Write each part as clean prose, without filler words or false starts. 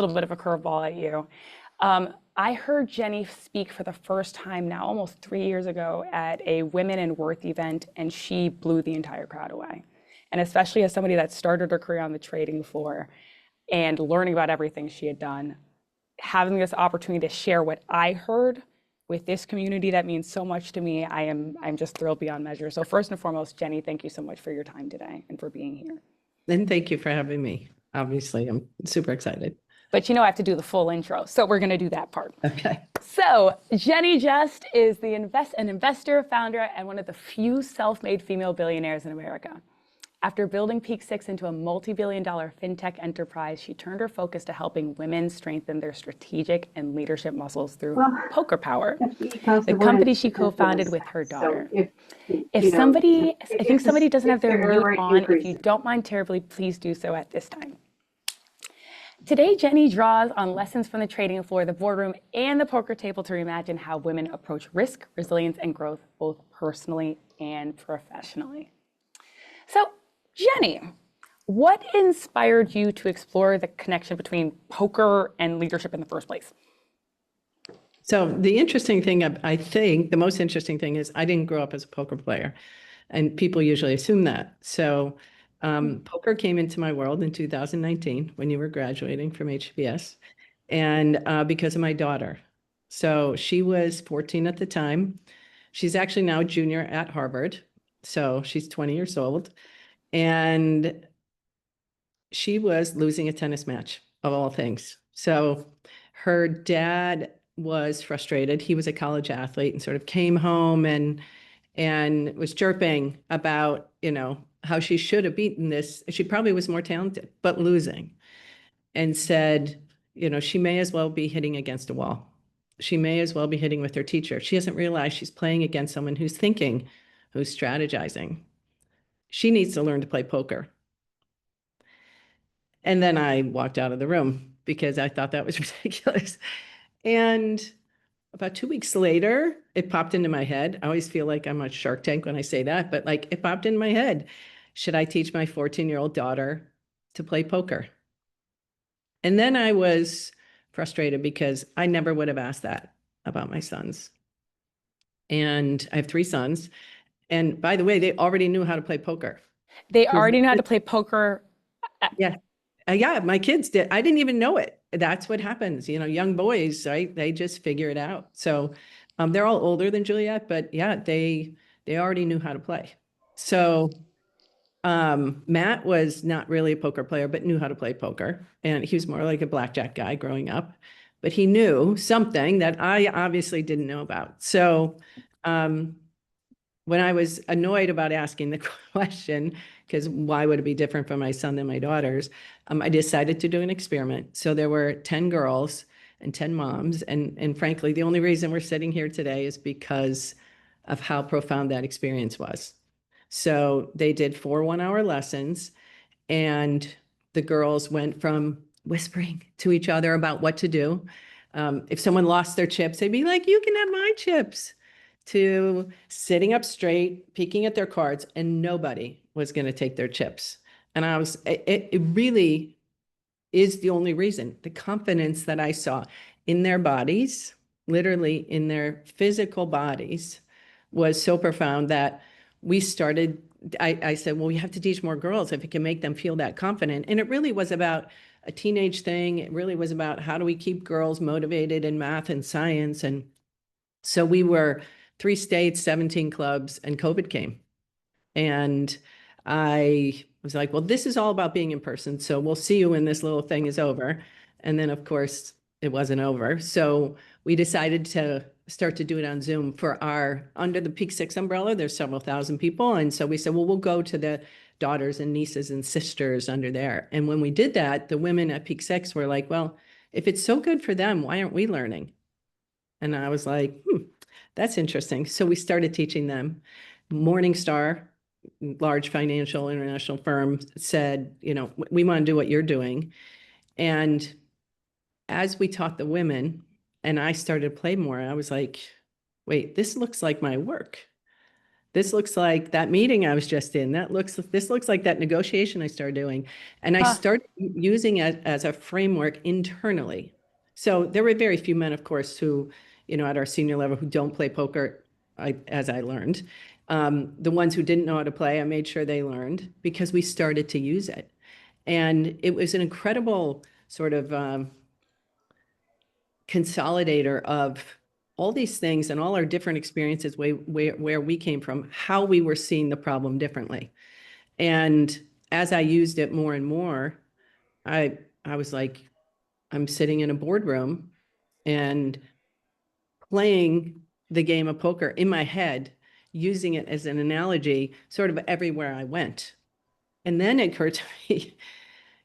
little bit of a curveball at you. I heard Jenny speak for the first time now, almost 3 years ago, at a Women in Worth event, and she blew the entire crowd away. And especially as somebody that started her career on the trading floor and learning about everything she had done, having this opportunity to share what I heard with this community that means so much to me, I'm just thrilled beyond measure. So first and foremost, Jenny, thank you so much for your time today and for being here. And thank you for having me. Obviously, I'm super excited. But you know I have to do the full intro, so we're going to do that part. Okay. So Jenny Just is an investor, founder, and one of the few self-made female billionaires in America. After building Peak Six into a multi-billion-dollar fintech enterprise, she turned her focus to helping women strengthen their strategic and leadership muscles through Poker Power, the company she co-founded with her daughter. I think somebody doesn't have their mute on. If you don't mind terribly, please do so at this time. Today, Jenny draws on lessons from the trading floor, the boardroom, and the poker table to reimagine how women approach risk, resilience, and growth, both personally and professionally. So, Jenny, what inspired you to explore the connection between poker and leadership in the first place? So the interesting thing, I think the most interesting thing is I didn't grow up as a poker player, and people usually assume that. So poker came into my world in 2019 when you were graduating from HBS, and because of my daughter. So she was 14 at the time. She's actually now a junior at Harvard. So she's 20 years old. And she was losing a tennis match, of all things. So her dad was frustrated. He was a college athlete and sort of came home and was chirping about, how she should have beaten this. She probably was more talented, but losing. And said, she may as well be hitting against a wall. She may as well be hitting with her teacher. She doesn't realize she's playing against someone who's thinking, who's strategizing. She needs to learn to play poker. And then I walked out of the room because I thought that was ridiculous. And about 2 weeks later, it popped into my head. I always feel like I'm on Shark Tank when I say that, but like it popped in my head. Should I teach my 14-year-old daughter to play poker? And then I was frustrated because I never would have asked that about my sons. And I have 3 sons. And by the way, they already knew how to play poker. They already know how to play poker. Yeah. Yeah, my kids did. I didn't even know it. That's what happens. Young boys, right? They just figure it out. So they're all older than Juliet, but yeah, they already knew how to play. So Matt was not really a poker player, but knew how to play poker. And he was more like a blackjack guy growing up. But he knew something that I obviously didn't know about. So when I was annoyed about asking the question, because why would it be different for my son than my daughters, I decided to do an experiment. So there were 10 girls and 10 moms. And frankly, the only reason we're sitting here today is because of how profound that experience was. So they did 4 one-hour lessons, and the girls went from whispering to each other about what to do. If someone lost their chips, they'd be like, "You can have my chips," to sitting up straight, peeking at their cards, and nobody was going to take their chips. And it really is the only reason. The confidence that I saw in their bodies, literally in their physical bodies, was so profound that we started, I said, well, we have to teach more girls if it can make them feel that confident. And it really was about a teenage thing. It really was about how do we keep girls motivated in math and science. And so we were 3 states, 17 clubs, and COVID came. And I was like, well, this is all about being in person. So we'll see you when this little thing is over. And then, of course, it wasn't over. So we decided to start to do it on Zoom for under the Peak Six umbrella. There's several thousand people. And so we said, well, we'll go to the daughters and nieces and sisters under there. And when we did that, the women at Peak Six were like, well, if it's so good for them, why aren't we learning? And I was like, that's interesting. So we started teaching them. Morningstar, large financial international firm, said, we want to do what you're doing. And as we taught the women and I started to play more, I was like, wait, this looks like my work. This looks like that meeting I was just in. This looks like that negotiation I started doing. And I Huh. started using it as a framework internally. So there were very few men, of course, who, at our senior level who don't play poker, as I learned. The ones who didn't know how to play, I made sure they learned because we started to use it. And it was an incredible sort of consolidator of all these things and all our different experiences where we came from, how we were seeing the problem differently. And as I used it more and more, I was like, I'm sitting in a boardroom and playing the game of poker in my head, using it as an analogy sort of everywhere I went. And then it occurred to me,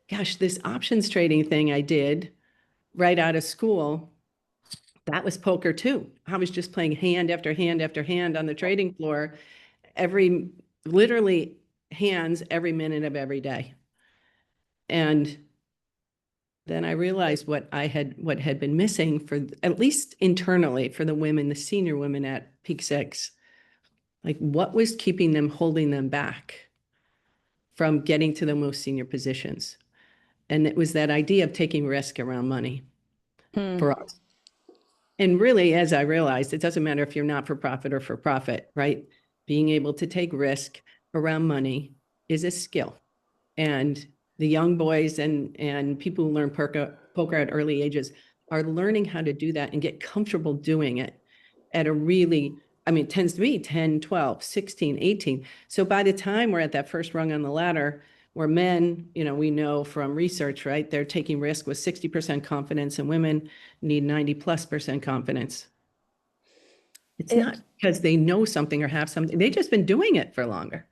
gosh, this options trading thing I did right out of school, that was poker too. I was just playing hand after hand after hand on the trading floor, literally hands every minute of every day. And then I realized what had been missing for, at least internally, for the women, the senior women at Peak Six, like what was keeping them, holding them back from getting to the most senior positions. And it was that idea of taking risk around money Hmm. for us. And really, as I realized, it doesn't matter if you're not for profit or for profit, right? Being able to take risk around money is a skill. And the young boys and people who learn poker at early ages are learning how to do that and get comfortable doing it at a really, I mean, it tends to be 10, 12, 16, 18. So by the time we're at that first rung on the ladder, where men, we know from research, right, they're taking risk with 60% confidence, and women need 90+% confidence. It's It, not because they know something or have something. They've just been doing it for longer.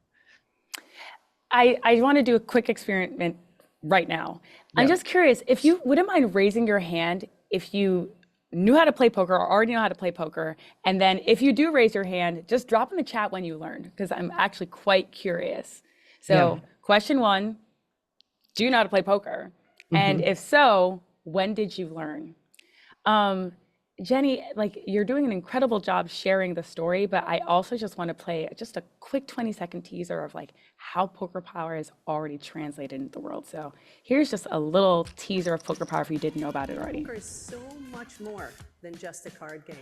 I want to do a quick experiment right now. I'm Yeah. just curious if you wouldn't mind raising your hand if you knew how to play poker or already know how to play poker. And then if you do raise your hand, just drop in the chat when you learned, because I'm actually quite curious. Yeah. So, question one, do you know how to play poker? And Mhm. if so, when did you learn? Um, Jenny, like you're doing an incredible job sharing the story, but I also just want to play just a quick 20-second teaser of like how poker power is already translated into the world. So here's just a little teaser of poker power if you didn't know about it already. Poker is so much more than just a card game.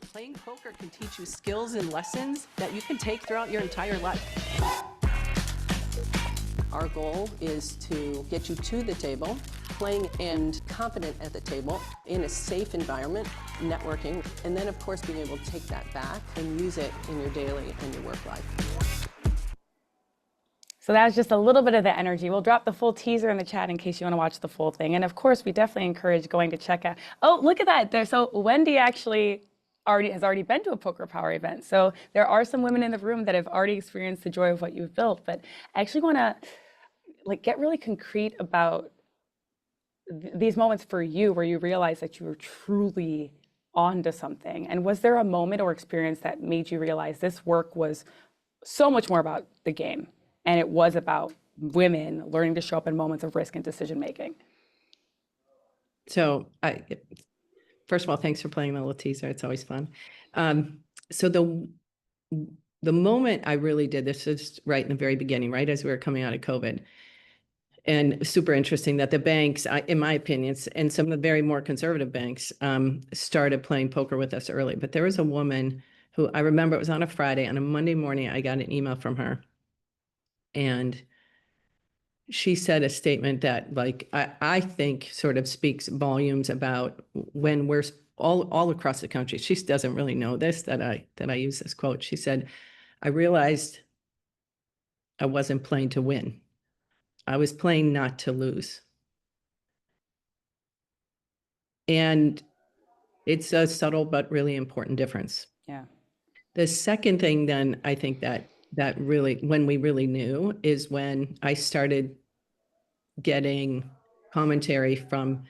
Playing poker can teach you skills and lessons that you can take throughout your entire life. Our goal is to get you to the table, playing and competent at the table in a safe environment, networking, and then of course being able to take that back and use it in your daily and your work life. So that was just a little bit of the energy. We'll drop the full teaser in the chat in case you want to watch the full thing. And of course, we definitely encourage going to check out. Oh, look at that. So Wendy actually has already been to a Poker Power event. So there are some women in the room that have already experienced the joy of what you've built. But I actually want to get really concrete about these moments for you where you realize that you were truly onto something. And was there a moment or experience that made you realize this work was so much more about the game and it was about women learning to show up in moments of risk and decision making? So first of all, thanks for playing the little teaser. It's always fun. So the moment I really did this is right in the very beginning, right as we were coming out of COVID. And super interesting that the banks, in my opinion, and some of the very more conservative banks started playing poker with us early. But there was a woman who I remember, it was on a Friday. On a Monday morning, I got an email from her. And she said a statement that like I think sort of speaks volumes about when we're all across the country. She doesn't really know this, that I use this quote. She said, I realized I wasn't playing to win. I was playing not to lose. And it's a subtle but really important difference. Yeah. The second thing then I think that really, when we really knew, is when I started getting commentary from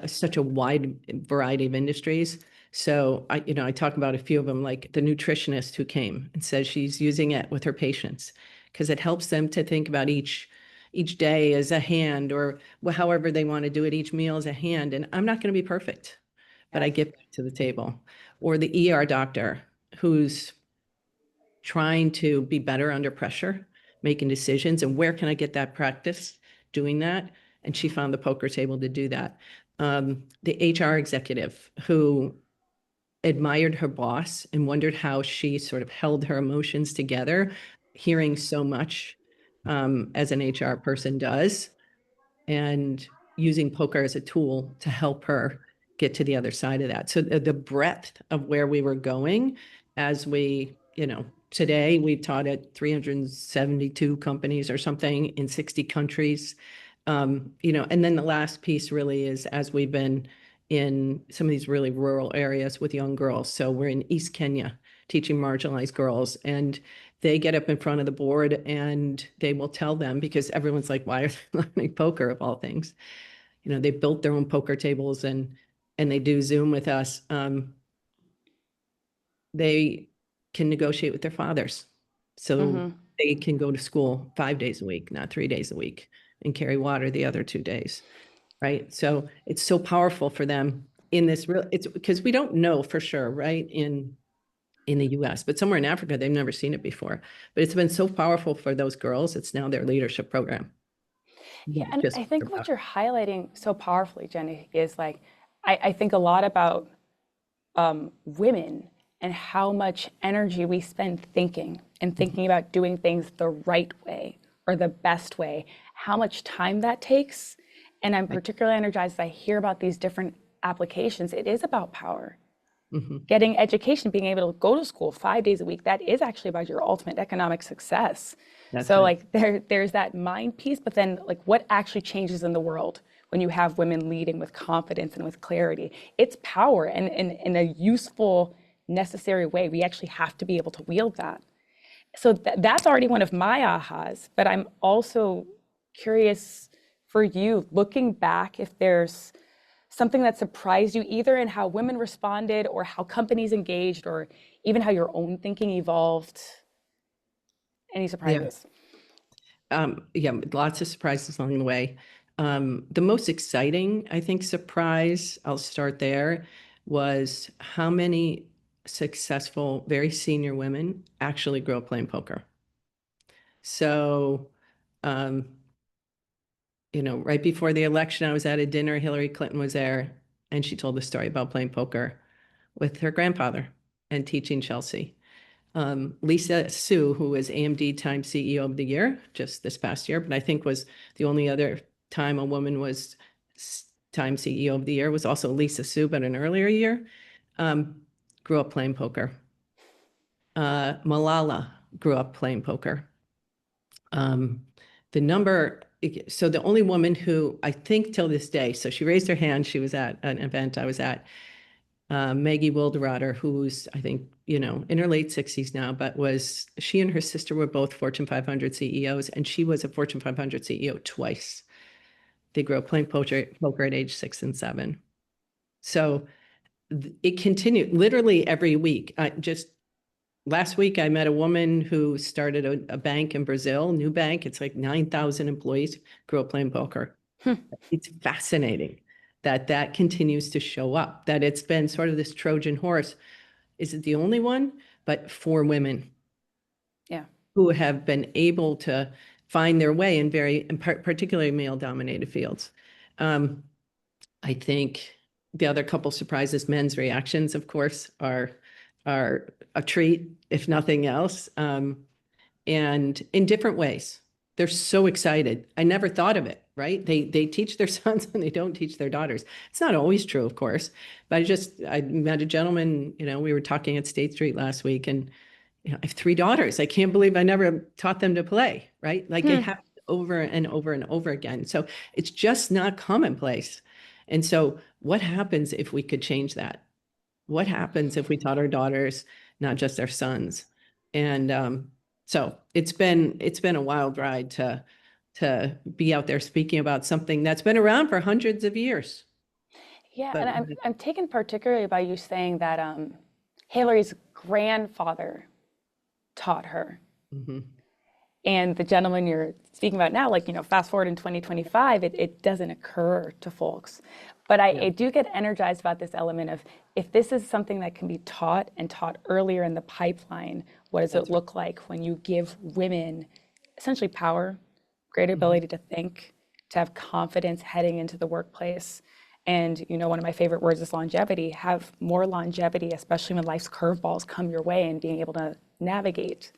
such a wide variety of industries. So I talk about a few of them, like the nutritionist who came and says she's using it with her patients because it helps them to think about each day as a hand, or however they want to do it, each meal as a hand. And I'm not going to be perfect, but I get back to the table. Or the ER doctor who's trying to be better under pressure, making decisions, and where can I get that practice doing that? And she found the poker table to do that. The HR executive who admired her boss and wondered how she sort of held her emotions together, hearing so much as an HR person does, and using poker as a tool to help her get to the other side of that. So the breadth of where we were going as we, today we've taught at 372 companies or something in 60 countries. And then the last piece really is as we've been in some of these really rural areas with young girls. So we're in East Kenya teaching marginalized girls, and they get up in front of the board and they will tell them, because everyone's like, why are they learning poker of all things? They built their own poker tables and they do Zoom with us. They can negotiate with their fathers. So they can go to school 5 days a week, not 3 days a week, and carry water the other 2 days. Right. So it's so powerful for them in this it's because we don't know for sure, right? In the US, but somewhere in Africa, they've never seen it before. But it's been so powerful for those girls. It's now their leadership program. Yeah, and I think what you're highlighting so powerfully, Jenny, is like, I think a lot about women and how much energy we spend thinking and thinking about doing things the right way or the best way, how much time that takes. And I'm particularly energized as I hear about these different applications. It is about power. Getting education, being able to go to school 5 days a week, that is actually about your ultimate economic success. So like there's that mind piece, but then like what actually changes in the world when you have women leading with confidence and with clarity? It's power, and in a useful, necessary way. We actually have to be able to wield that. So that's already one of my ahas, but I'm also curious for you, looking back, if there's something that surprised you either in how women responded or how companies engaged or even how your own thinking evolved. Any surprises? Yeah, lots of surprises along the way. The most exciting, I think, surprise, I'll start there, was how many successful, very senior women actually grew up playing poker. So, right before the election, I was at a dinner, Hillary Clinton was there, and she told the story about playing poker with her grandfather and teaching Chelsea. Lisa Su, who was AMD Time CEO of the Year just this past year, but I think was the only other time a woman was Time CEO of the Year, was also Lisa Su, but an earlier year, grew up playing poker. Malala grew up playing poker. So the only woman who I think till this day, so she raised her hand, she was at an event I was at, Maggie Wilderotter, who's, I think, in her late 60s now, but she and her sister were both Fortune 500 CEOs, and she was a Fortune 500 CEO twice. They grew up playing poker at age 6 and 7. So it continued literally every week. Just last week, I met a woman who started a bank in Brazil, new bank. It's like 9,000 employees, grew up playing poker. It's fascinating that continues to show up, that it's been sort of this Trojan horse. Is it the only one? But for women who have been able to find their way in particularly male-dominated fields. I think the other couple surprises, men's reactions, of course, are a treat, if nothing else, and in different ways. They're so excited. I never thought of it, right? They teach their sons and they don't teach their daughters. It's not always true, of course, but I met a gentleman, we were talking at State Street last week, and I have 3 daughters. I can't believe I never taught them to play, right? Like it happens over and over and over again. So it's just not commonplace. And so what happens if we could change that? What happens if we taught our daughters, not just our sons? And so it's been a wild ride to be out there speaking about something that's been around for hundreds of years. Yeah, and I'm taken particularly by you saying that Hillary's grandfather taught her. And the gentleman you're speaking about now, like, fast forward in 2025, it doesn't occur to folks. But Yeah. I do get energized about this element of if this is something that can be taught and taught earlier in the pipeline, what does it That's right. look like when you give women essentially power, greater Mhm. ability to think, to have confidence heading into the workplace? And you know, one of my favorite words is longevity. Have more longevity, especially when life's curveballs come your way and being able to navigate.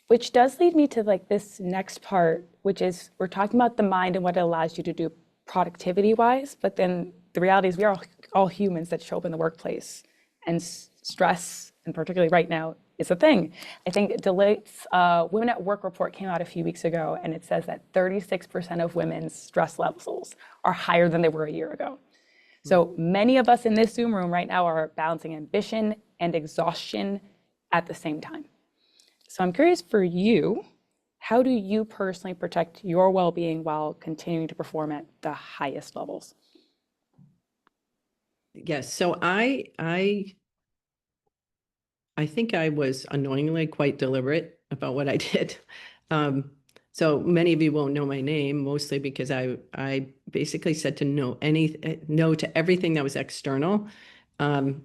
Which does lead me to like this next part, which is we're talking about the mind and what it allows you to do productivity wise, but then the reality is we are all humans that show up in the workplace, and stress, and particularly right now, is a thing. I think Deloitte's Women at Work report came out a few weeks ago, and it says that 36% of women's stress levels are higher than they were a year ago. So many of us in this Zoom room right now are balancing ambition and exhaustion at the same time. So I'm curious for you, how do you personally protect your well-being while continuing to perform at the highest levels? Yes. So I think I was annoyingly quite deliberate about what I did. Um, so many of you won't know my name, mostly because I basically said to no to everything that was external um,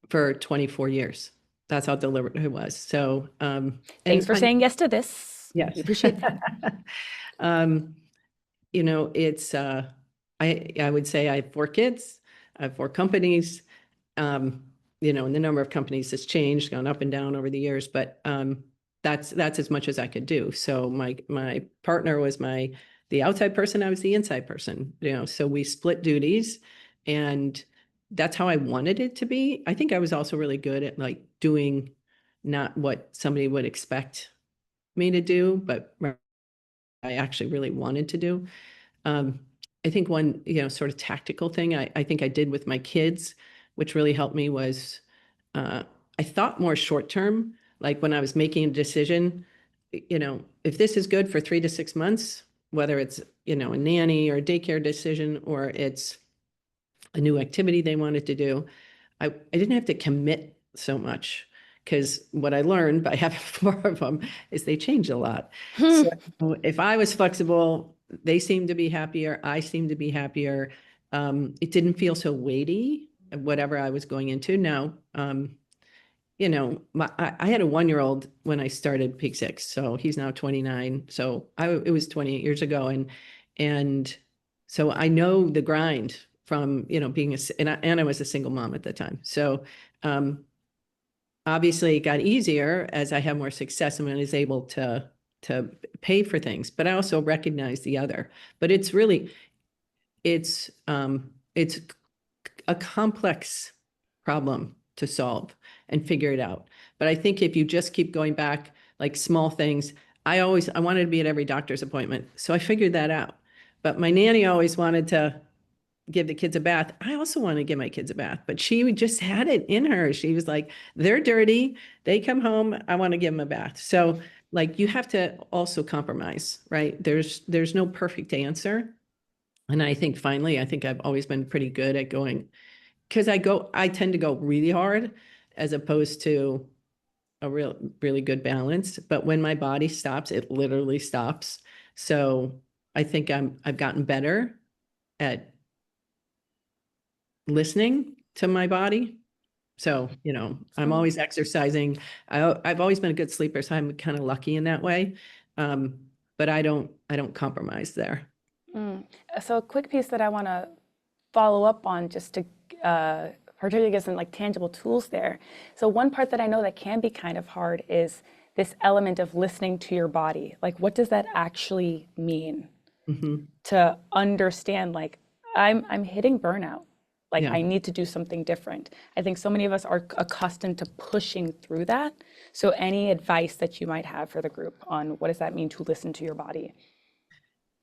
for 24 years. That's how deliberate I was. So Thanks and for saying yes to this. We yes. appreciate that. um, it's I would say I have 4 kids, I have 4 companies. Um, and the number of companies has changed, gone up and down over the years, but that's as much as I could do. So my partner was the outside person, I was the inside person, so we split duties, and that's how I wanted it to be. I think I was also really good at like doing not what somebody would expect me to do, but I actually really wanted to do. Um, I think one, sort of tactical thing I think I did with my kids, which really helped me was uh, I thought more short term, like when I was making a decision, if this is good for 3 to 6 months, whether it's, a nanny or a daycare decision, or it's a new activity they wanted to do, I didn't have to commit so much, because what I learned by having 4 of them is they change a lot. So if I was flexible, they seemed to be happier. I seemed to be happier. It didn't feel so weighty, whatever I was going into. Now, I had a 1-year-old when I started Peak Six, so he's now 29. So it was 28 years ago, and so I know the grind from being and I was a single mom at the time. So um, obviously it got easier as I had more success and I was able to pay for things. But I also recognize the other. But it's a complex problem to solve and figure it out. But I think if you just keep going back, like small things, I wanted to be at every doctor's appointment. So I figured that out. But my nanny always wanted to give the kids a bath. I also want to give my kids a bath, but she just had it in her. She was like, they're dirty. They come home. I want to give them a bath. So like you have to also compromise, right? There's no perfect answer. And I think finally, I think I've always been pretty good at going, because I tend to go really hard as opposed to a really good balance. But when my body stops, it literally stops. So I think I've gotten better at listening to my body. So, I'm Mm. always exercising. I've always been a good sleeper, so I'm kind of lucky in that way. Um, but I don't compromise there. So a quick piece that I want to follow up on just to particularly get some like tangible tools there. So one part that I know that can be kind of hard is this element of listening to your body. Like what does that actually mean? Hmm. To understand like I'm hitting burnout. Like Yeah. I need to do something different. I think so many of us are accustomed to pushing through that. So any advice that you might have for the group on what does that mean to listen to your body?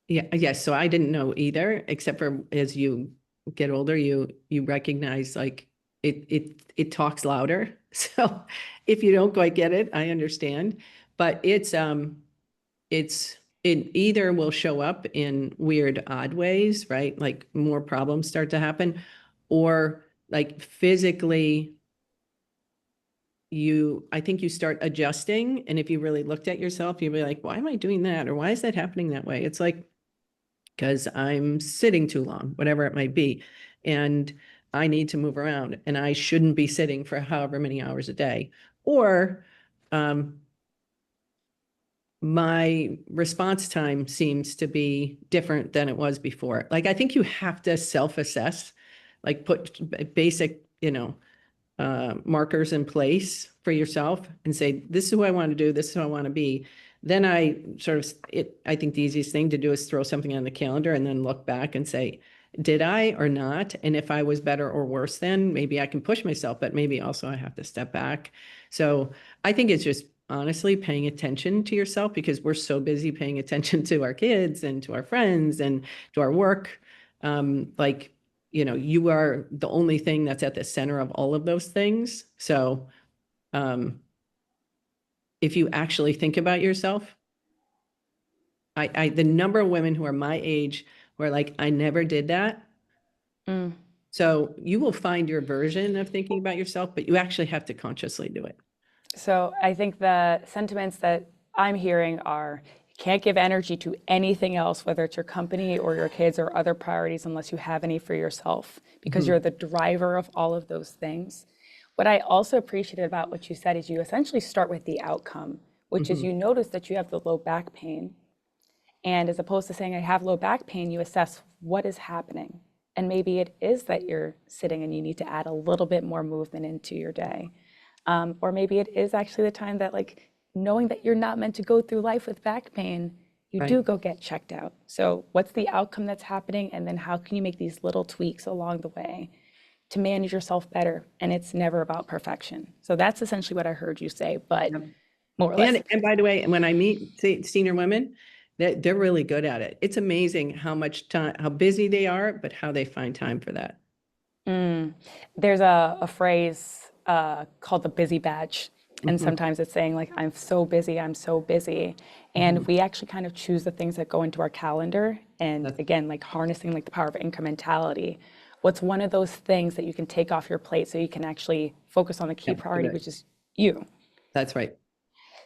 Yeah. Yes. So I didn't know either, except for as you get older, you recognize like it talks louder. So if you don't quite get it, I understand. But it either will show up in weird, odd ways, right? Like more problems start to happen, or like physically, I think you start adjusting. And if you really looked at yourself, you'd be like, why am I doing that? Or why is that happening that way? It's like, because I'm sitting too long, whatever it might be. And I need to move around and I shouldn't be sitting for however many hours a day. Or my response time seems to be different than it was before. Like, I think you have to self-assess, like put basic, markers in place for yourself and say, this is who I want to do, this is who I want to be. Then I think the easiest thing to do is throw something on the calendar and then look back and say, did I or not? And if I was better or worse, then maybe I can push myself, but maybe also I have to step back. So I think it's just honestly paying attention to yourself, because we're so busy paying attention to our kids and to our friends and to our work. You are the only thing that's at the center of all of those things. So if you actually think about yourself, the number of women who are my age who are like, I never did that. So you will find your version of thinking about yourself, but you actually have to consciously do it. So I think the sentiments that I'm hearing are, you can't give energy to anything else, whether it's your company or your kids or other priorities, unless you have any for yourself, because you're the driver of all of those things. What I also appreciated about what you said is you essentially start with the outcome, which is you notice that you have the low back pain. And as opposed to saying, I have low back pain, you assess what is happening. And maybe it is that you're sitting and you need to add a little bit more movement into your day. Or maybe it is actually the time that, like, knowing that you're not meant to go through life with back pain, you Right. do go get checked out. So what's the outcome that's happening? And then how can you make these little tweaks along the way to manage yourself better? And it's never about perfection. So that's essentially what I heard you say, but more or less. And by the way, when I meet senior women, they're really good at it. It's amazing how much time, how busy they are, but how they find time for that. There's a phrase called the busy badge. And sometimes it's saying, like, I'm so busy, I'm so busy. And we actually kind of choose the things that go into our calendar. And again, like harnessing like the power of incrementality. What's one of those things that you can take off your plate so you can actually focus on the key priority, which is you? That's right.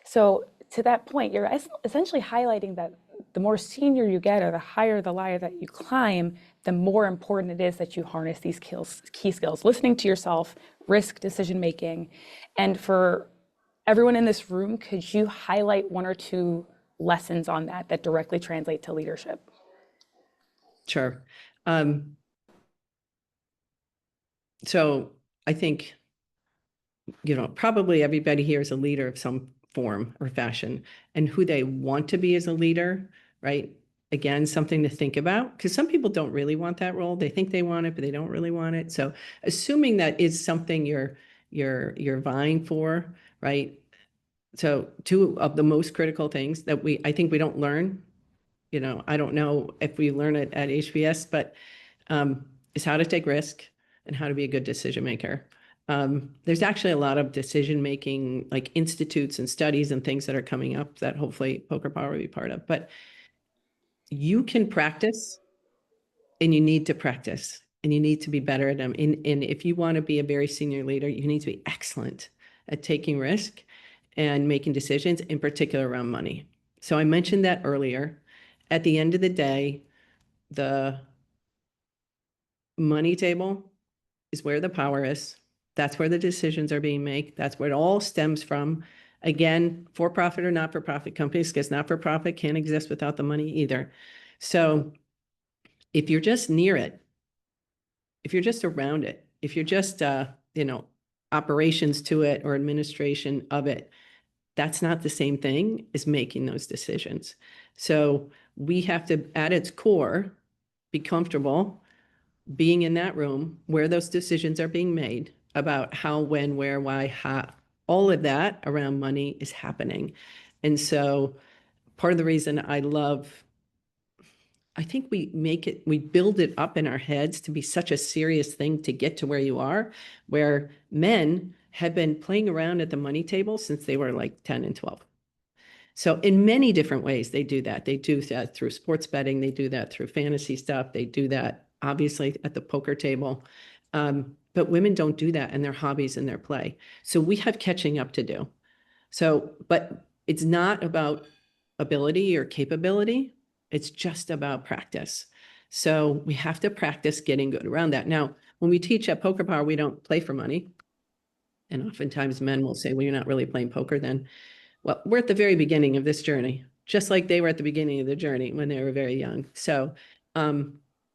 So to that point, you're essentially highlighting that the more senior you get, or the higher the ladder that you climb, the more important it is that you harness these key skills, listening to yourself, risk decision making. And for everyone in this room, could you highlight one or two lessons on that that directly translate to leadership? Sure. So I think, probably everybody here is a leader of some form or fashion, and who they want to be as a leader, right? Again, something to think about, because some people don't really want that role. They think they want it, but they don't really want it. So assuming that is something you're vying for, right? So two of the most critical things that I think we don't learn, I don't know if we learn it at HBS, but is how to take risk and how to be a good decision maker. There's actually a lot of decision making, like institutes and studies and things that are coming up that hopefully Poker Power will be part of. But you can practice, and you need to practice, and you need to be better at them. And if you want to be a very senior leader, you need to be excellent at taking risk and making decisions, in particular around money. So I mentioned that earlier. At the end of the day, the money table is where the power is. That's where the decisions are being made. That's where it all stems from. Again, for-profit or not-for-profit companies, because not-for-profit can't exist without the money either. So if you're just near it, if you're just around it, if you're just, operations to it or administration of it, that's not the same thing as making those decisions. So we have to, at its core, be comfortable being in that room where those decisions are being made about how, when, where, why, how, all of that around money is happening. And so part of the reason I think we build it up in our heads to be such a serious thing to get to where you are, where men have been playing around at the money table since they were like 10 and 12. So in many different ways, they do that. They do that through sports betting. They do that through fantasy stuff. They do that, obviously, at the poker table. But women don't do that in their hobbies and their play. So we have catching up to do. So, but it's not about ability or capability. It's just about practice. So we have to practice getting good around that. Now, when we teach at Poker Power, we don't play for money. And oftentimes men will say, well, you're not really playing poker then. Well, we're at the very beginning of this journey, just like they were at the beginning of the journey when they were very young. So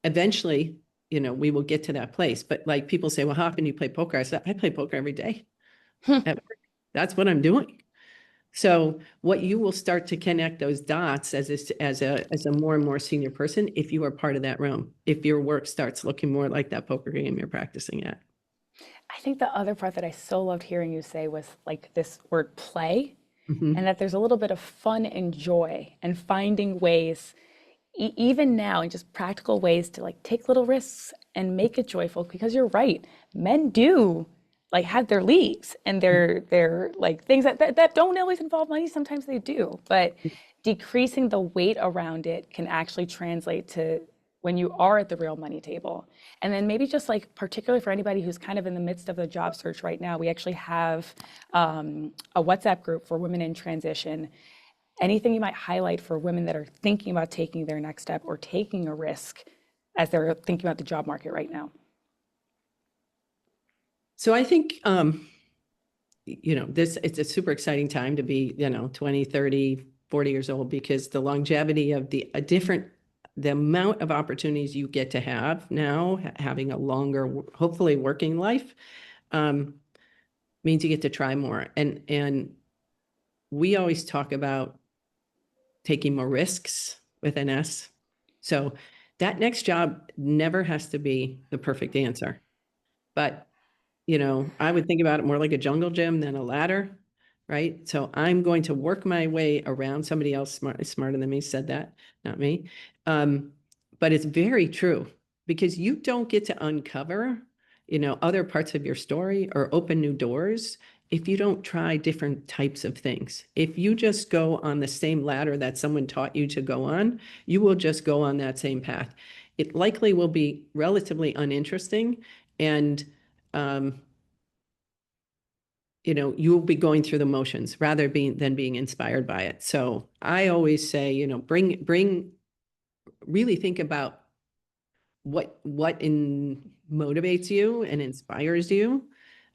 eventually, we will get to that place. But like people say, well, how often do you play poker? I said, I play poker every day. At work. That's what I'm doing. So what you will start to connect those dots as a more and more senior person, if you are part of that room, if your work starts looking more like that poker game you're practicing at. I think the other part that I so loved hearing you say was like this word play, and that there's a little bit of fun and joy and finding ways, even now, in just practical ways to like take little risks and make it joyful. Because you're right, men do like have their leagues and their like things that don't always involve money. Sometimes they do, but decreasing the weight around it can actually translate to when you are at the real money table. And then maybe just like particularly for anybody who's kind of in the midst of the job search right now, we actually have a WhatsApp group for women in transition. Anything you might highlight for women that are thinking about taking their next step or taking a risk as they're thinking about the job market right now? So I think, it's a super exciting time to be, 20, 30, 40 years old, because the longevity of the amount of opportunities you get to have now, having a longer, hopefully working life, means you get to try more. And we always talk about taking more risks with an S. So that next job never has to be the perfect answer. But, I would think about it more like a jungle gym than a ladder, right? So I'm going to work my way around. Somebody else smarter than me said that, not me. But it's very true, because you don't get to uncover, other parts of your story or open new doors if you don't try different types of things. If you just go on the same ladder that someone taught you to go on, you will just go on that same path. It likely will be relatively uninteresting, and you'll be going through the motions rather than being inspired by it. So I always say, really think about what motivates you and inspires you,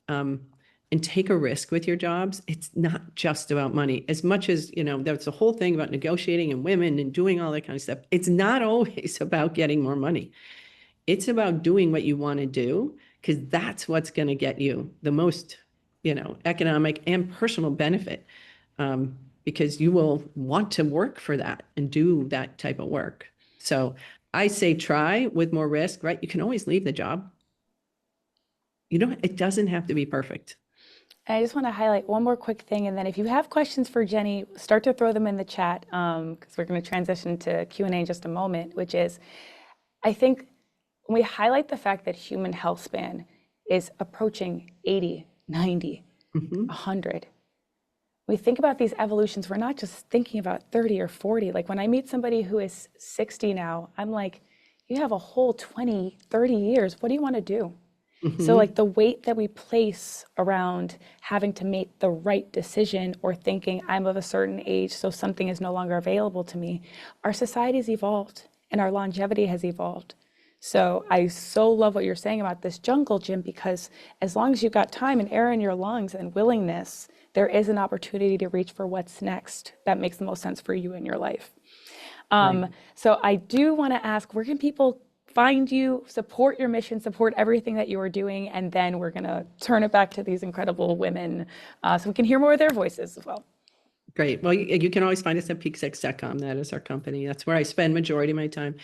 and take a risk with your jobs. It's not just about money. As much as, there's a whole thing about negotiating and women and doing all that kind of stuff. It's not always about getting more money. It's about doing what you want to do, because that's what's going to get you the most, economic and personal benefit, because you will want to work for that and do that type of work. So I say try with more risk, right? You can always leave the job. It doesn't have to be perfect. I just want to highlight one more quick thing, and then if you have questions for Jenny, start to throw them in the chat, because we're going to transition to Q&A in just a moment, which is, I think when we highlight the fact that human health span is approaching 80, 90, 100, we think about these evolutions, we're not just thinking about 30 or 40. Like when I meet somebody who is 60 now, I'm like, you have a whole 20, 30 years. What do you want to do? So like the weight that we place around having to make the right decision or thinking I'm of a certain age, so something is no longer available to me, our society's evolved and our longevity has evolved. So I so love what you're saying about this jungle gym, because as long as you've got time and air in your lungs and willingness, there is an opportunity to reach for what's next that makes the most sense for you in your life. Right. So I do want to ask, where can people find you, support your mission, support everything that you are doing, and then we're going to turn it back to these incredible women so we can hear more of their voices as well. Great. Well, you can always find us at peak6.com. That is our company. That's where I spend majority of my time.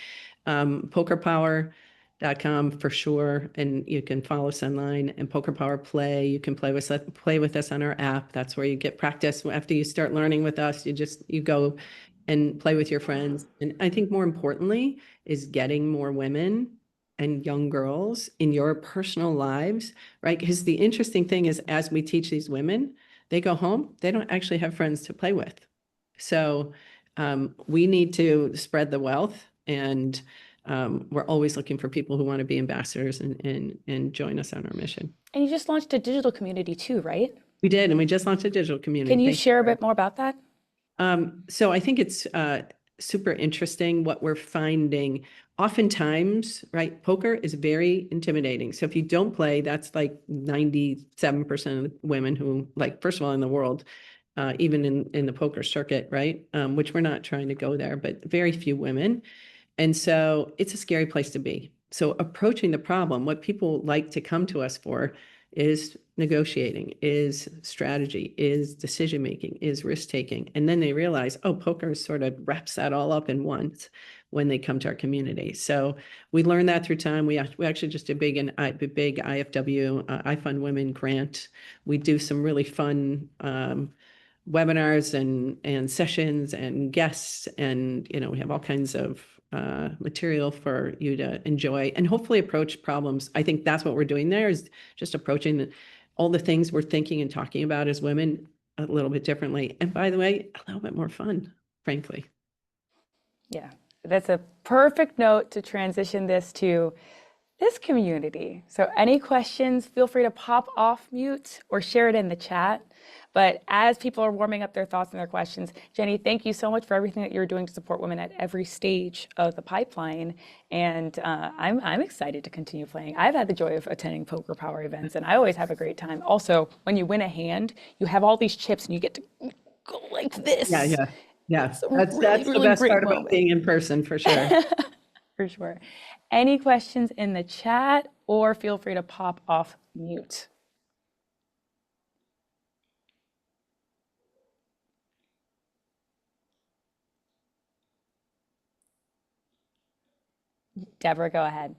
Pokerpower.com for sure. And you can follow us online, and Poker Power Play. You can play with us on our app. That's where you get practice. After you start learning with us, you go and play with your friends. And I think more importantly is getting more women and young girls in your personal lives, right? Because the interesting thing is, as we teach these women, they go home, they don't actually have friends to play with. So we need to spread the wealth, and we're always looking for people who want to be ambassadors and join us on our mission. And you just launched a digital community too, right? We did, and we just launched a digital community. Can you share a bit more about that? So I think it's super interesting what we're finding. Oftentimes, right, poker is very intimidating. So if you don't play, that's like 97% of women who, like, first of all, in the world, even in the poker circuit, right? Which we're not trying to go there, but very few women. And so it's a scary place to be. So approaching the problem, what people like to come to us for is negotiating, is strategy, is decision making, is risk taking. And then they realize, oh, poker sort of wraps that all up in once when they come to our community. So we learned that through time. We actually just did a big IFW, I Fund Women grant. We do some really fun webinars and sessions and guests, and we have all kinds of material for you to enjoy and hopefully approach problems. I think that's what we're doing there, is just approaching all the things we're thinking and talking about as women a little bit differently. And by the way, a little bit more fun, frankly. Yeah, that's a perfect note to transition this to this community. So any questions, feel free to pop off mute or share it in the chat. But as people are warming up their thoughts and their questions, Jenny, thank you so much for everything that you're doing to support women at every stage of the pipeline. And I'm excited to continue playing. I've had the joy of attending Poker Power events, and I always have a great time. Also, when you win a hand, you have all these chips, and you get to go like this. Yeah. It's a That's really, the really best great part about moment. being in person, for sure. For sure. Any questions in the chat, or feel free to pop off mute. Deborah, go ahead.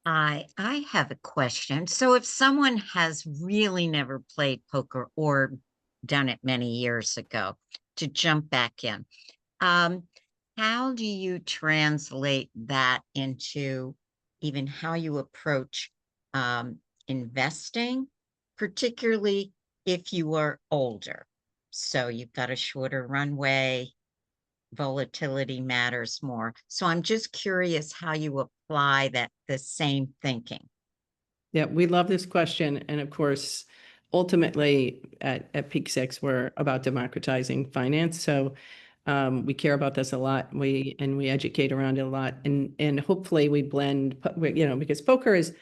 I have a question. So if someone has really never played poker or done it many years ago, to jump back in, how do you translate that into even how you approach investing, particularly if you are older? So you've got a shorter runway, volatility matters more. So I'm just curious how you apply the same thinking. Yeah, we love this question. And of course, ultimately at Peak Six, we're about democratizing finance. So we care about this a lot. We educate around it a lot. And hopefully we blend, because poker is,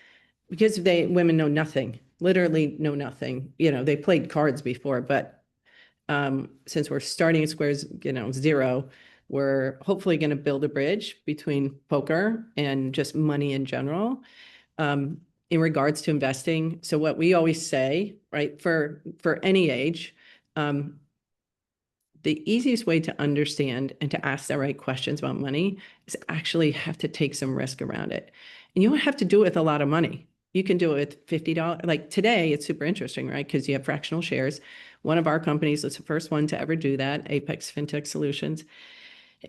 because women know nothing, literally know nothing. They played cards before, but since we're starting at squares, zero, we're hopefully going to build a bridge between poker and just money in general. In regards to investing, so what we always say, right, for any age, the easiest way to understand and to ask the right questions about money is actually have to take some risk around it. And you don't have to do it with a lot of money. You can do it with $50. Like today, it's super interesting, right? Because you have fractional shares. One of our companies was the first one to ever do that, Apex FinTech Solutions.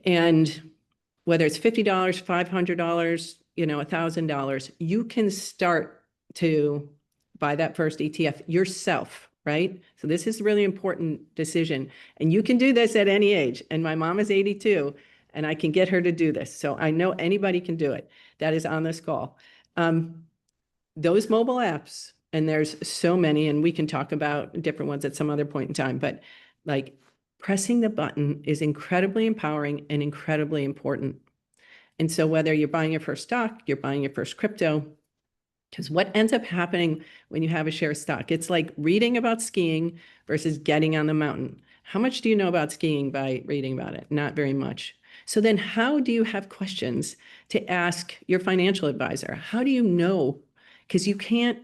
And whether it's $50, $500, $1,000, you can start to buy that first ETF yourself, right? So this is a really important decision. And you can do this at any age. And my mom is 82, and I can get her to do this. So I know anybody can do it that is on this call. Those mobile apps, and there's so many, and we can talk about different ones at some other point in time, but like pressing the button is incredibly empowering and incredibly important. And so whether you're buying your first stock, you're buying your first crypto, because what ends up happening when you have a share of stock, it's like reading about skiing versus getting on the mountain. How much do you know about skiing by reading about it? Not very much. So then how do you have questions to ask your financial advisor? How do you know? Because you can't,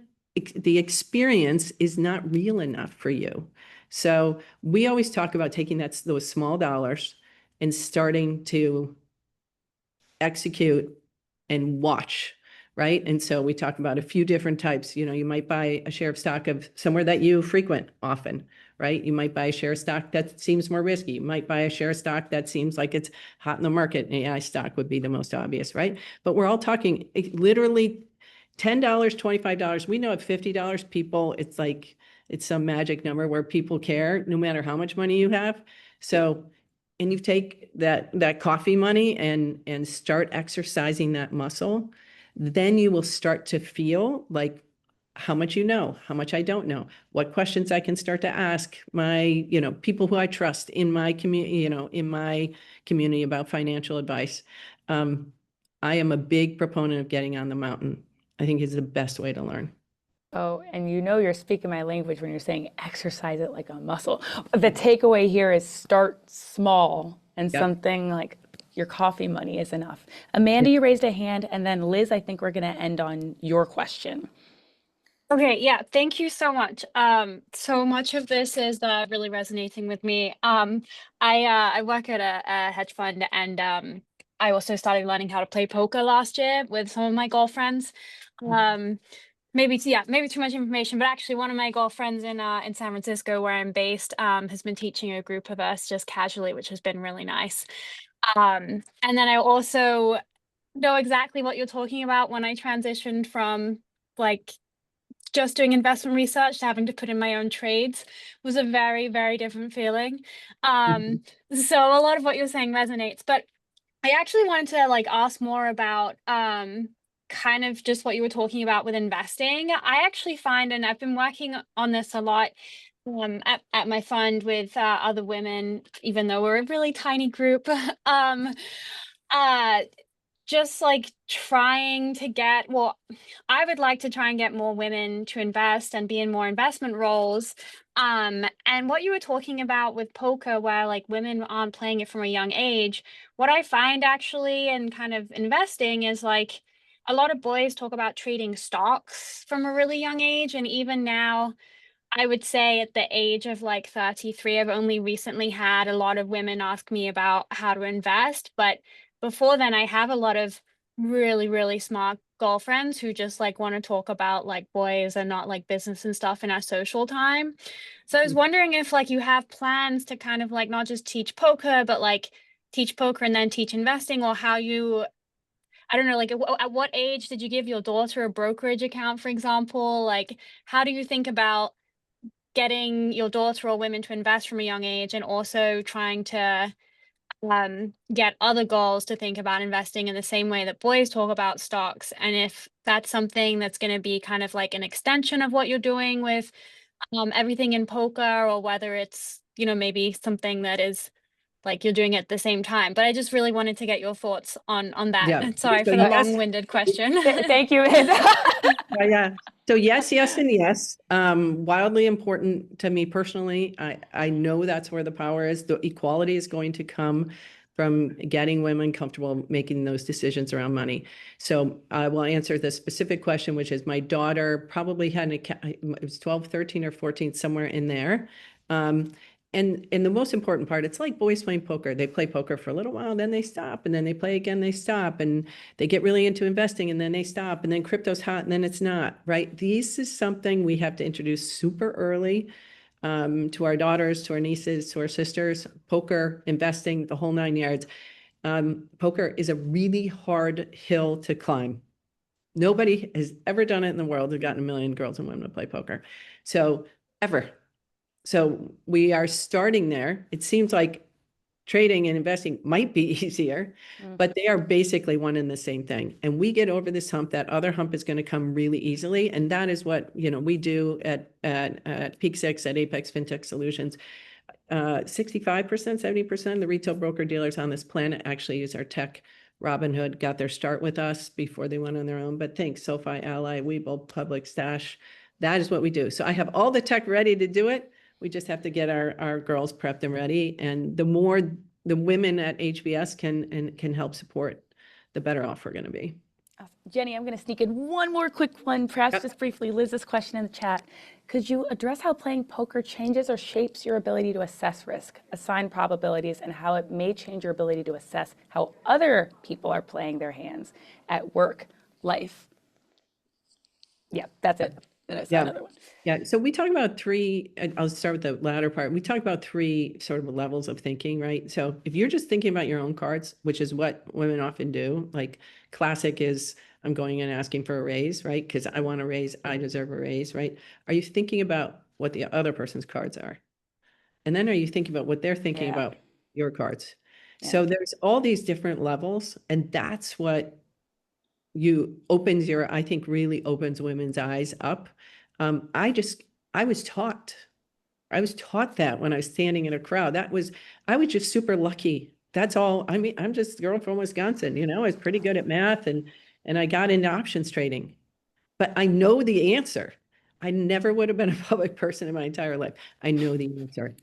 the experience is not real enough for you. So we always talk about taking those small dollars and starting to execute and watch, right? And so we talk about a few different types. You might buy a share of stock of somewhere that you frequent often, right? You might buy a share of stock that seems more risky. You might buy a share of stock that seems like it's hot in the market. And AI stock would be the most obvious, right? But we're all talking literally $10, $25. We know at $50, people, it's some magic number where people care no matter how much money you have. So, and you take that coffee money and start exercising that muscle, then you will start to feel like, how much you know, how much I don't know, what questions I can start to ask my, people who I trust in my community, about financial advice. I am a big proponent of getting on the mountain. I think it's the best way to learn. Oh, and you're speaking my language when you're saying exercise it like a muscle. The takeaway here is start small, and Yep. something like your coffee money is enough. Amanda, you raised a hand, and then Liz, I think we're going to end on your question. Okay, yeah, thank you so much. So much of this is really resonating with me. I work at a hedge fund, and I also started learning how to play poker last year with some of my girlfriends. Maybe too much information, but actually one of my girlfriends in San Francisco, where I'm based, has been teaching a group of us just casually, which has been really nice. And then I also know exactly what you're talking about when I transitioned from like just doing investment research to having to put in my own trades was a very, very different feeling. So a lot of what you're saying resonates, but I actually wanted to like ask more about kind of just what you were talking about with investing. I actually find, and I've been working on this a lot at my fund with other women, even though we're a really tiny group. uh just like trying to I would like to try and get more women to invest and be in more investment roles. And what you were talking about with poker, where like women aren't playing it from a young age, what I find actually in kind of investing is like a lot of boys talk about trading stocks from a really young age. And even now, I would say at the age of like 33, I've only recently had a lot of women ask me about how to invest. But before then, I have a lot of really, really smart girlfriends who just like want to talk about like boys and not like business and stuff in our social time. So I was wondering if like you have plans to kind of like not just teach poker, but like teach poker and then teach investing, or how you, I don't know, like at what age did you give your daughter a brokerage account, for example? Like, how do you think about getting your daughter or women to invest from a young age, and also trying to get other girls to think about investing in the same way that boys talk about stocks, and if that's something that's going to be kind of like an extension of what you're doing with everything in poker, or whether it's maybe something that is like you're doing it at the same time. But I just really wanted to get your thoughts on that. Yeah. Sorry So for the yes. long-winded question. Thank you. Yeah. So yes, and yes. Wildly important to me personally. I know that's where the power is. The equality is going to come from getting women comfortable making those decisions around money. So I will answer the specific question, which is my daughter probably had an account, it was 12, 13 or 14, somewhere in there. And the most important part, it's like boys playing poker. They play poker for a little while, then they stop, and then they play again, they stop, and they get really into investing, and then they stop, and then crypto's hot, and then it's not, right? This is something we have to introduce super early to our daughters, to our nieces, to our sisters. Poker, investing, the whole 9 yards. Poker is a really hard hill to climb. Nobody has ever done it in the world who's gotten 1 million girls and women to play poker. So ever. So we are starting there. It seems like trading and investing might be easier, but they are basically one and the same thing. And we get over this hump. That other hump is going to come really easily. And that is what, we do at Peak Six, at Apex FinTech Solutions. 65%, 70% of the retail broker dealers on this planet actually use our tech. Robinhood got their start with us before they went on their own. But think SoFi, Ally, Webull, Public Stash. That is what we do. So I have all the tech ready to do it. We just have to get our girls prepped and ready. And the more the women at HBS can help support, the better off we're going to be. Jenny, I'm going to sneak in one more quick one, perhaps just briefly. Liz's question in the chat. Could you address how playing poker changes or shapes your ability to assess risk, assign probabilities, and how it may change your ability to assess how other people are playing their hands at work, life? Yeah, that's it. And I saw another one. Yeah. So we talk about three, I'll start with the latter part. We talk about three sort of levels of thinking, right? So if you're just thinking about your own cards, which is what women often do, like classic is I'm going and asking for a raise, right? Because I want a raise, I deserve a raise, right? Are you thinking about what the other person's cards are? And then are you thinking about what they're thinking about your cards? So there's all these different levels, and that's what I think really opens women's eyes up. I was taught that when I was standing in a crowd. I was just super lucky. That's all. I mean, I'm just a girl from Wisconsin, you know, I was pretty good at math and I got into options trading, but I know the answer. I never would have been a public person in my entire life. I know the answer.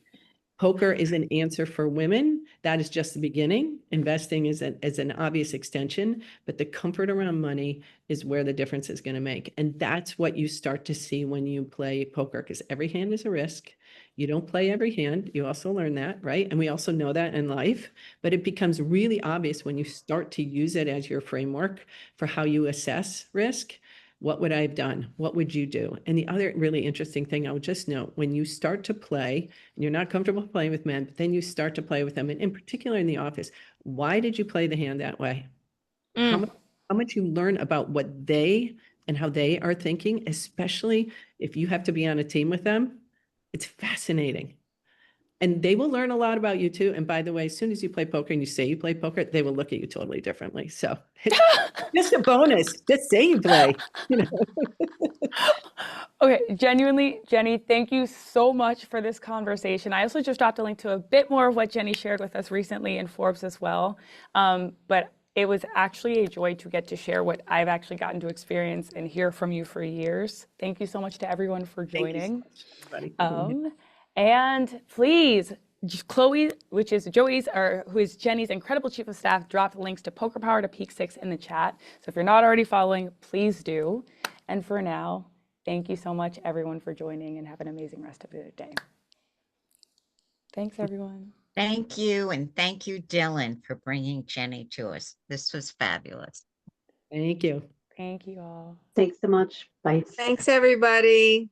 Poker is an answer for women. That is just the beginning. Investing is an obvious extension, but the comfort around money is where the difference is going to make. And that's what you start to see when you play poker, because every hand is a risk. You don't play every hand. You also learn that, right? And we also know that in life, but it becomes really obvious when you start to use it as your framework for how you assess risk. What would I have done? What would you do? And the other really interesting thing I would just note, when you start to play, and you're not comfortable playing with men, but then you start to play with them, and in particular in the office, why did you play the hand that way? How much you learn about what they and how they are thinking, especially if you have to be on a team with them. It's fascinating. And they will learn a lot about you too. And by the way, as soon as you play poker and you say you play poker, they will look at you totally differently. So it's just a bonus. Just say you play. You know? Okay, genuinely, Jenny, thank you so much for this conversation. I also just dropped a link to a bit more of what Jenny shared with us recently in Forbes as well. But it was actually a joy to get to share what I've actually gotten to experience and hear from you for years. Thank you so much to everyone for joining. Thank you so much, And please, Chloe, who is Jenny's incredible chief of staff, dropped links to Poker Power to Peak 6 in the chat. So if you're not already following, please do. And for now, thank you so much, everyone, for joining, and have an amazing rest of your day. Thanks, everyone. Thank you. And thank you, Dylan, for bringing Jenny to us. This was fabulous. Thank you. Thank you all. Thanks so much. Bye. Thanks, everybody.